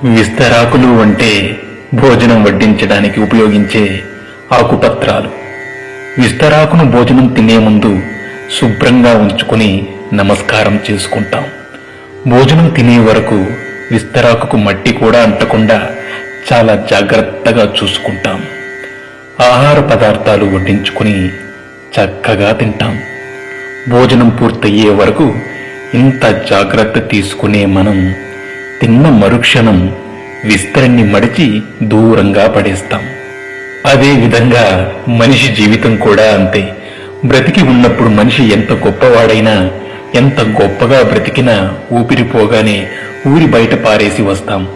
విస్తరాకులు అంటే భోజనం వడ్డించడానికి ఉపయోగించే ఆకుపత్రాలు. విస్తరాకును భోజనం తినే ముందు శుభ్రంగా ఉంచుకుని నమస్కారం చేసుకుంటాం. భోజనం తినే వరకు విస్తరాకుకు మట్టి కూడా అంటకుండా చాలా జాగ్రత్తగా చూసుకుంటాం. ఆహార పదార్థాలు వడ్డించుకుని చక్కగా తింటాం. భోజనం పూర్తయ్యే వరకు ఇంత జాగ్రత్త తీసుకునే మనం తిన్న మరుక్షణం విస్తరాన్ని మడిచి దూరంగా పడేస్తాం. అదే విధంగా మనిషి జీవితం కూడా అంతే. బ్రతికి ఉన్నప్పుడు మనిషి ఎంత గొప్పవాడైనా, ఎంత గొప్పగా బ్రతికినా ఊపిరిపోగానే ఊరి బయట పారేసి వస్తాం.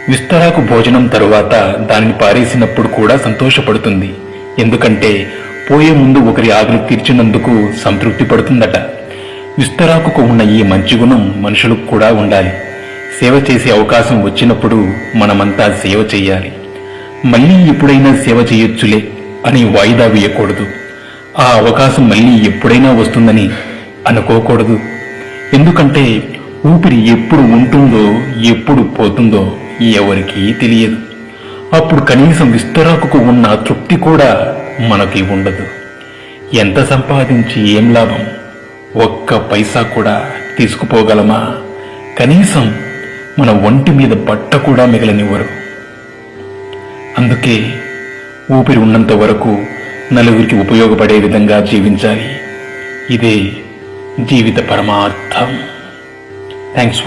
విస్తరాకు భోజనం తరువాత దానిని పారేసినప్పుడు కూడా సంతోషపడుతుంది. ఎందుకంటే పోయే ముందు ఒకరి ఆకలి తీర్చినందుకు సంతృప్తి పడుతుందట. విస్తరాకుకు ఉన్న ఈ మంచి గుణం మనుషులకు కూడా ఉండాలి. సేవ చేసే అవకాశం వచ్చినప్పుడు మనమంతా సేవ చెయ్యాలి. మళ్ళీ ఎప్పుడైనా సేవ చేయొచ్చులే అని వాయిదా వేయకూడదు. ఆ అవకాశం మళ్ళీ ఎప్పుడైనా వస్తుందని అనుకోకూడదు. ఎందుకంటే ఊపిరి ఎప్పుడు ఉంటుందో ఎప్పుడు పోతుందో ఎవరికీ తెలియదు. అప్పుడు కనీసం విస్తరాకుకు ఉన్న తృప్తి కూడా మనకి ఉండదు. ఎంత సంపాదించి ఏం లాభం? ఒక్క పైసా కూడా తీసుకుపోగలమా? కనీసం మన ఒంటి మీద బట్ట కూడా మిగలనివ్వరు. అందుకే ఊపిరి ఉన్నంత వరకు నలుగురికి ఉపయోగపడే విధంగా జీవించాలి. ఇదే జీవిత పరమార్థం. థ్యాంక్స్.